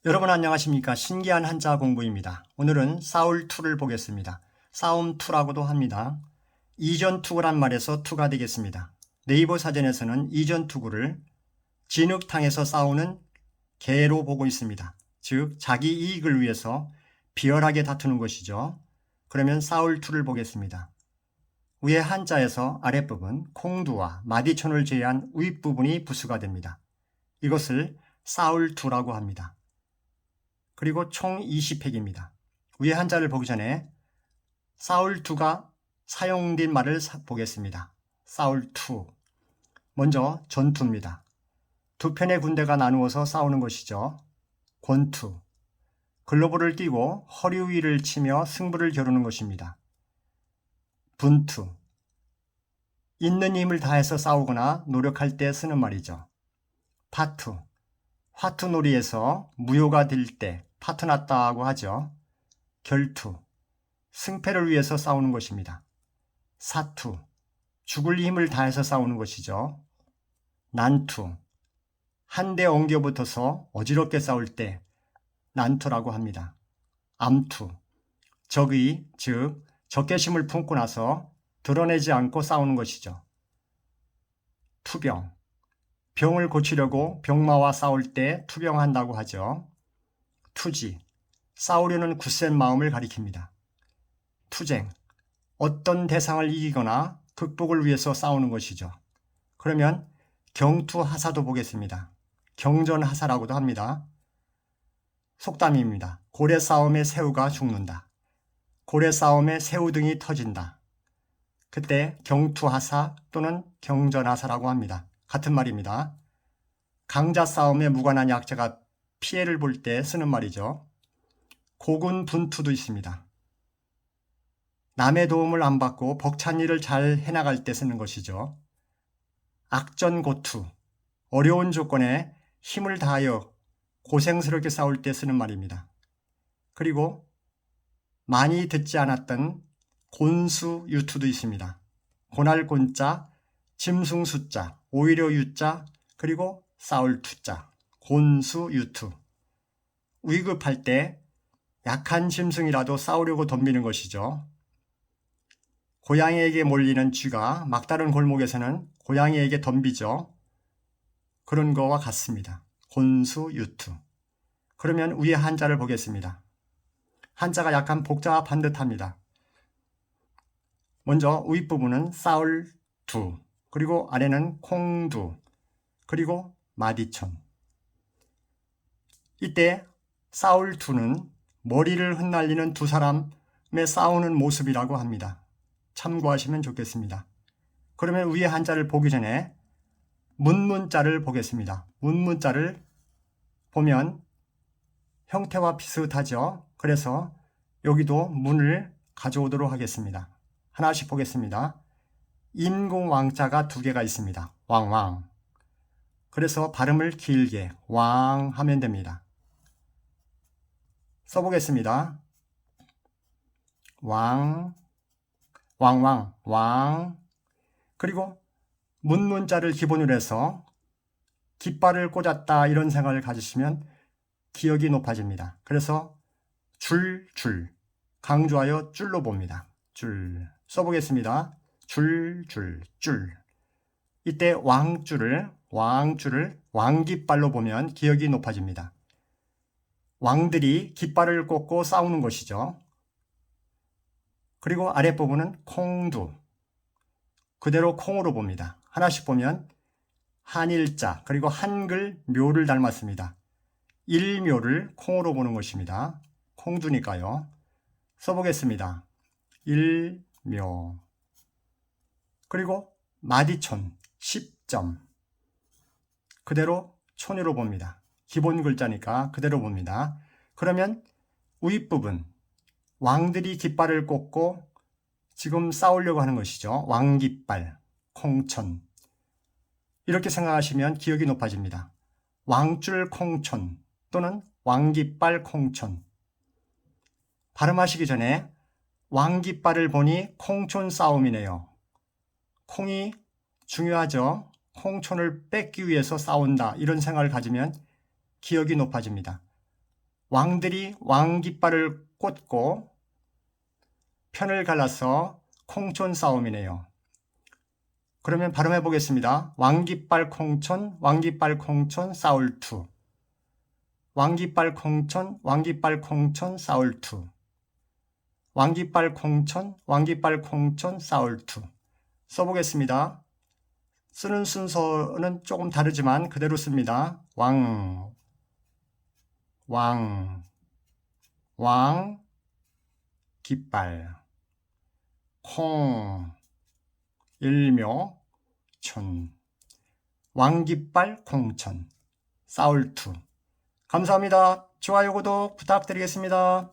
여러분 안녕하십니까? 신기한 한자 공부입니다. 오늘은 싸울2를 보겠습니다. 싸움2라고도 합니다. 이전투구란 말에서 투가 되겠습니다. 네이버 사전에서는 이전투구를 진흙탕에서 싸우는 개로 보고 있습니다. 즉 자기 이익을 위해서 비열하게 다투는 것이죠. 그러면 싸울2를 보겠습니다. 위에 한자에서 아랫부분 콩두와 마디촌을 제외한 윗부분이 부수가 됩니다. 이것을 싸울2라고 합니다. 그리고 총 20획입니다. 위에 한자를 보기 전에 싸울2가 사용된 말을 보겠습니다. 싸울2. 먼저 전투입니다. 두 편의 군대가 나누어서 싸우는 것이죠. 권투. 글로브를 띄고 허리 위를 치며 승부를 겨루는 것입니다. 분투. 있는 힘을 다해서 싸우거나 노력할 때 쓰는 말이죠. 파투. 화투놀이에서 무효가 될 때 파투 났다고 하죠. 결투. 승패를 위해서 싸우는 것입니다. 사투. 죽을 힘을 다해서 싸우는 것이죠. 난투. 한데 엉겨붙어서 어지럽게 싸울 때 난투라고 합니다. 암투. 적의, 즉 적개심을 품고 나서 드러내지 않고 싸우는 것이죠. 투병. 병을 고치려고 병마와 싸울 때 투병한다고 하죠. 투지. 싸우려는 굳센 마음을 가리킵니다. 투쟁. 어떤 대상을 이기거나 극복을 위해서 싸우는 것이죠. 그러면 경투하사도 보겠습니다. 경전하사라고도 합니다. 속담입니다. 고래 싸움에 새우가 죽는다. 고래 싸움에 새우 등이 터진다. 그때 경투하사 또는 경전하사라고 합니다. 같은 말입니다. 강자 싸움에 무관한 약자가 피해를 볼 때 쓰는 말이죠. 고군분투도 있습니다. 남의 도움을 안 받고 벅찬 일을 잘 해나갈 때 쓰는 것이죠. 악전고투. 어려운 조건에 힘을 다하여 고생스럽게 싸울 때 쓰는 말입니다. 그리고 많이 듣지 않았던 곤수유투도 있습니다. 고날 곤자, 짐승수자, 오히려 유자, 그리고 싸울 투자, 곤수유투. 위급할 때 약한 짐승이라도 싸우려고 덤비는 것이죠. 고양이에게 몰리는 쥐가 막다른 골목에서는 고양이에게 덤비죠. 그런 거와 같습니다. 곤수유투. 그러면 위에 한자를 보겠습니다. 한자가 약간 복잡한 듯합니다. 먼저 윗부분은 싸울2, 그리고 아래는 콩두, 그리고 마디촌. 이때 싸울2는 머리를 흩날리는 두 사람의 싸우는 모습이라고 합니다. 참고하시면 좋겠습니다. 그러면 위에 한자를 보기 전에 문문자를 보겠습니다. 문문자를 보면 형태와 비슷하죠. 그래서 여기도 문을 가져오도록 하겠습니다. 하나씩 보겠습니다. 임공왕자가 두 개가 있습니다. 왕왕. 그래서 발음을 길게 왕 하면 됩니다. 써보겠습니다. 왕, 왕왕, 왕. 그리고 문문자를 기본으로 해서 깃발을 꽂았다 이런 생각을 가지시면 기억이 높아집니다. 그래서 줄, 강조하여 줄로 봅니다. 줄. 써보겠습니다. 줄. 이때 왕줄을 왕깃발로 보면 기억이 높아집니다. 왕들이 깃발을 꽂고 싸우는 것이죠. 그리고 아랫부분은 콩두. 그대로 콩으로 봅니다. 하나씩 보면 한일자, 그리고 한글 묘를 닮았습니다. 일묘를 콩으로 보는 것입니다. 콩두니까요. 써보겠습니다. 일묘. 그리고 마디촌 10점. 그대로 촌으로 봅니다. 기본 글자니까 그대로 봅니다. 그러면 윗부분 왕들이 깃발을 꽂고 지금 싸우려고 하는 것이죠. 왕깃발, 콩촌. 이렇게 생각하시면 기억이 높아집니다. 왕줄 콩촌 또는 왕깃발 콩촌. 발음하시기 전에 왕깃발을 보니 콩촌 싸움이네요. 콩이 중요하죠. 콩촌을 뺏기 위해서 싸운다 이런 생각을 가지면 기억이 높아집니다. 왕들이 왕깃발을 꽂고 편을 갈라서 콩촌 싸움이네요. 그러면 발음해 보겠습니다. 왕깃발 콩촌, 왕깃발 콩촌 싸울투. 왕깃발 콩촌, 왕깃발 콩촌 싸울투. 왕깃발 콩촌, 왕깃발 콩촌 싸울투. 써보겠습니다. 쓰는 순서는 조금 다르지만 그대로 씁니다. 왕, 깃발, 콩, 일묘, 촌, 왕깃발 콩촌, 싸울투. 감사합니다. 좋아요, 구독 부탁드리겠습니다.